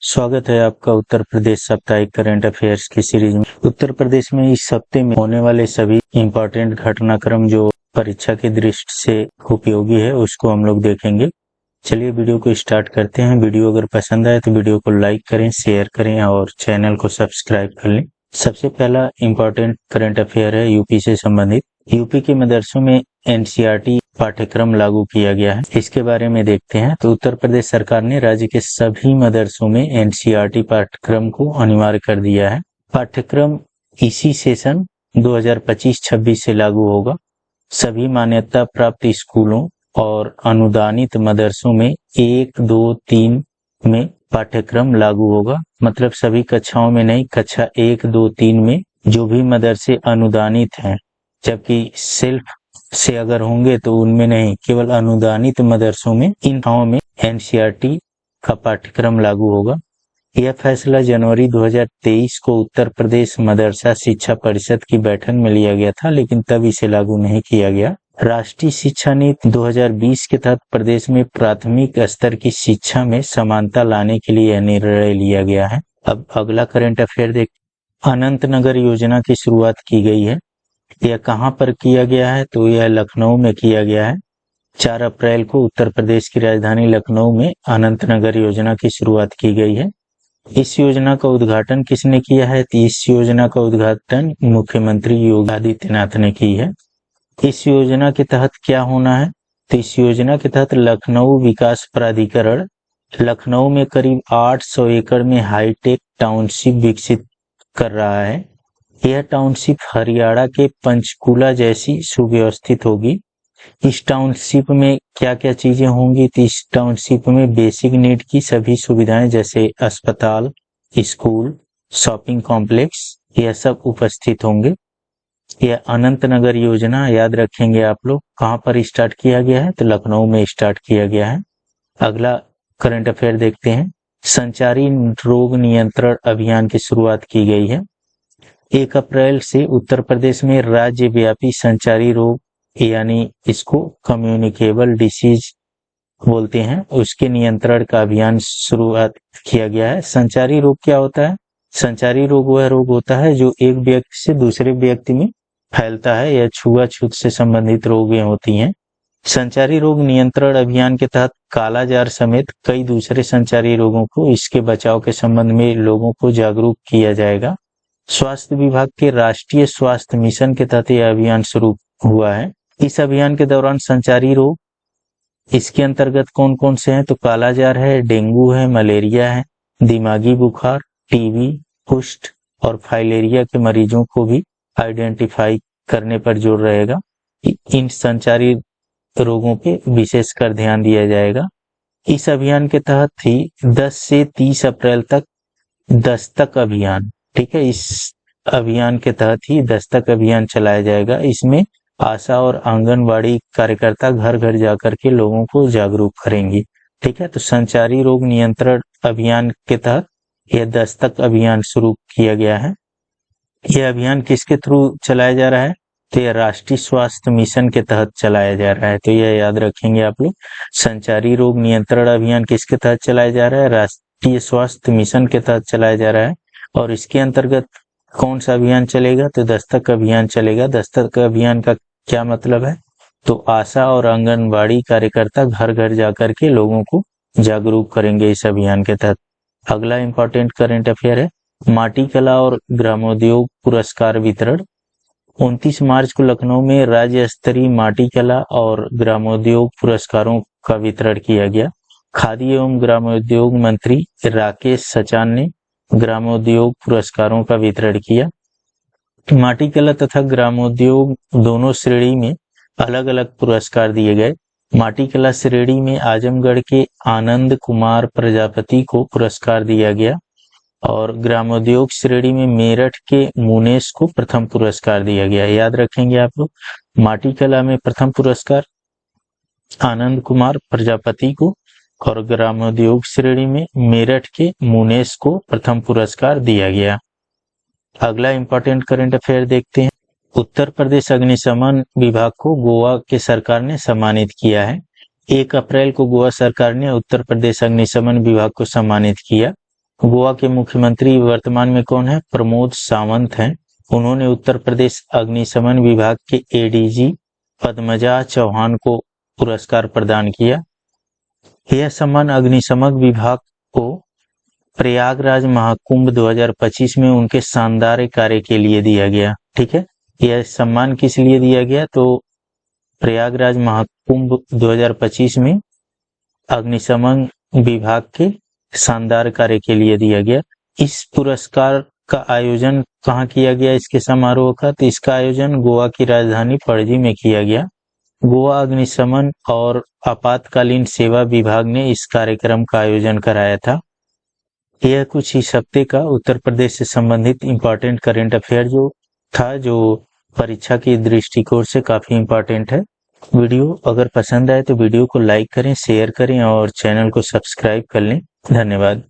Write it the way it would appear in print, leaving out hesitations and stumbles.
स्वागत है आपका उत्तर प्रदेश साप्ताहिक करंट अफेयर्स की सीरीज में। उत्तर प्रदेश में इस हफ्ते में होने वाले सभी इम्पोर्टेंट घटनाक्रम जो परीक्षा की दृष्टि से उपयोगी है उसको हम लोग देखेंगे। चलिए वीडियो को स्टार्ट करते हैं। वीडियो अगर पसंद आए तो वीडियो को लाइक करें, शेयर करें और चैनल को सब्सक्राइब कर लें। सबसे पहला इम्पोर्टेंट करंट अफेयर है यूपी से संबंधित। यूपी के मदरसों में एनसीईआरटी पाठ्यक्रम लागू किया गया है, इसके बारे में देखते हैं। तो उत्तर प्रदेश सरकार ने राज्य के सभी मदरसों में एनसीईआरटी पाठ्यक्रम को अनिवार्य कर दिया है। पाठ्यक्रम इसी सेशन 2025-26 से लागू होगा। सभी मान्यता प्राप्त स्कूलों और अनुदानित मदरसों में 1, 2, 3 में पाठ्यक्रम लागू होगा। मतलब सभी कक्षाओं में नहीं, कक्षा 1, 2, 3 में जो भी मदरसे अनुदानित हैं, जबकि सेल्फ से अगर होंगे तो उनमें नहीं, केवल अनुदानित मदरसों में इन गाँवों में एनसीईआरटी का पाठ्यक्रम लागू होगा। यह फैसला जनवरी 2023 को उत्तर प्रदेश मदरसा शिक्षा परिषद की बैठक में लिया गया था, लेकिन तब इसे लागू नहीं किया गया। राष्ट्रीय शिक्षा नीति 2020 के तहत प्रदेश में प्राथमिक स्तर की शिक्षा में समानता लाने के लिए यह निर्णय लिया गया है। अब अगला करंट अफेयर देख। अनंतनगर योजना की शुरुआत की गई है। यह कहां पर किया गया है? तो यह लखनऊ में किया गया है। 4 अप्रैल को उत्तर प्रदेश की राजधानी लखनऊ में अनंतनगर योजना की शुरुआत की गई है। इस योजना का उद्घाटन किसने किया है? तो इस योजना का उद्घाटन मुख्यमंत्री योगी आदित्यनाथ ने की है। इस योजना के तहत क्या होना है? तो इस योजना के तहत लखनऊ विकास प्राधिकरण लखनऊ में करीब 800 एकड़ में हाईटेक टाउनशिप विकसित कर रहा है। यह टाउनशिप हरियाणा के पंचकुला जैसी सुव्यवस्थित होगी। इस टाउनशिप में क्या क्या चीजें होंगी? तो इस टाउनशिप में बेसिक नीड की सभी सुविधाएं जैसे अस्पताल, स्कूल, शॉपिंग कॉम्प्लेक्स, यह सब उपस्थित होंगे। यह अनंतनगर योजना याद रखेंगे आप लोग, कहां पर स्टार्ट किया गया है? तो लखनऊ में स्टार्ट किया गया है। अगला करंट अफेयर देखते हैं। संचारी रोग नियंत्रण अभियान की शुरुआत की गई है। 1 अप्रैल से उत्तर प्रदेश में राज्यव्यापी संचारी रोग यानी इसको कम्युनिकेबल डिसीज बोलते हैं, उसके नियंत्रण का अभियान शुरुआत किया गया है। संचारी रोग क्या होता है? संचारी रोग वह रोग होता है जो एक व्यक्ति से दूसरे व्यक्ति में फैलता है या छुआछूत से संबंधित रोगें होती हैं। संचारी रोग नियंत्रण अभियान के तहत कालाजार समेत कई दूसरे संचारी रोगों को इसके बचाव के संबंध में लोगों को जागरूक किया जाएगा। स्वास्थ्य विभाग के राष्ट्रीय स्वास्थ्य मिशन के तहत यह अभियान शुरू हुआ है। इस अभियान के दौरान संचारी रोग इसके अंतर्गत कौन कौन से हैं? तो कालाजार है, डेंगू है, मलेरिया है, दिमागी बुखार, टीबी, कुष्ठ और फाइलेरिया के मरीजों को भी आइडेंटिफाई करने पर जोर रहेगा। इन संचारी रोगों पे विशेषकर ध्यान दिया जाएगा। इस अभियान के तहत ही 10 से 30 अप्रैल तक दस्तक अभियान, ठीक है, इस अभियान के तहत ही दस्तक अभियान चलाया जाएगा। इसमें आशा और आंगनवाड़ी कार्यकर्ता घर घर जाकर के लोगों को जागरूक करेंगी। ठीक है, तो संचारी रोग नियंत्रण अभियान के तहत यह दस्तक अभियान शुरू किया गया है। यह अभियान किसके थ्रू चलाया जा रहा है? तो यह राष्ट्रीय स्वास्थ्य मिशन के तहत चलाया जा रहा है। तो यह याद रखेंगे आप लोग। संचारी रोग नियंत्रण अभियान किसके तहत चलाया जा रहा है? राष्ट्रीय स्वास्थ्य मिशन के तहत चलाया जा रहा है। और इसके अंतर्गत कौन सा अभियान चलेगा? तो दस्तक अभियान चलेगा। दस्तक अभियान का क्या मतलब है? तो आशा और आंगनबाड़ी कार्यकर्ता घर घर जाकर के लोगों को जागरूक करेंगे इस अभियान के तहत। अगला इंपॉर्टेंट करंट अफेयर है माटी कला और ग्रामोद्योग पुरस्कार वितरण। 29 मार्च को लखनऊ में राज्य स्तरीय माटी कला और ग्रामोद्योग पुरस्कारों का वितरण किया गया। खादी एवं ग्रामोद्योग मंत्री राकेश सचान ने ग्रामोद्योग पुरस्कारों का वितरण किया। माटी कला तथा ग्रामोद्योग दोनों श्रेणी में अलग अलग पुरस्कार दिए गए। माटी कला श्रेणी में आजमगढ़ के आनंद कुमार प्रजापति को पुरस्कार दिया गया और ग्रामोद्योग श्रेणी में मेरठ के मुनेश को प्रथम पुरस्कार दिया गया। याद रखेंगे आप लोग, माटी कला में प्रथम पुरस्कार आनंद कुमार प्रजापति को और ग्रामोद्योग श्रेणी में मेरठ के मुनेश को प्रथम पुरस्कार दिया गया। अगला इंपॉर्टेंट करंट अफेयर देखते हैं। उत्तर प्रदेश अग्निशमन विभाग को गोवा के सरकार ने सम्मानित किया है। 1 अप्रैल को गोवा सरकार ने उत्तर प्रदेश अग्निशमन विभाग को सम्मानित किया गोवा के मुख्यमंत्री वर्तमान में कौन है? प्रमोद सावंत हैं। उन्होंने उत्तर प्रदेश अग्निशमन विभाग के एडीजी पद्मजा चौहान को पुरस्कार प्रदान किया। यह सम्मान अग्निशमन विभाग को प्रयागराज महाकुंभ 2025 में उनके शानदार कार्य के लिए दिया गया। ठीक है, यह सम्मान किस लिए दिया गया? तो प्रयागराज महाकुंभ 2025 में अग्निशमन विभाग के शानदार कार्य के लिए दिया गया। इस पुरस्कार का आयोजन कहाँ किया गया? इसके समारोह का, तो इसका आयोजन गोवा की राजधानी पणजी में किया गया। गोवा अग्निशमन और आपातकालीन सेवा विभाग ने इस कार्यक्रम का आयोजन कराया था। यह कुछ इस हफ्ते का उत्तर प्रदेश से संबंधित इम्पोर्टेंट करंट अफेयर जो था, जो परीक्षा की दृष्टिकोण से काफी इम्पोर्टेंट है। वीडियो अगर पसंद आए तो वीडियो को लाइक करें, शेयर करें और चैनल को सब्सक्राइब कर लें। धन्यवाद।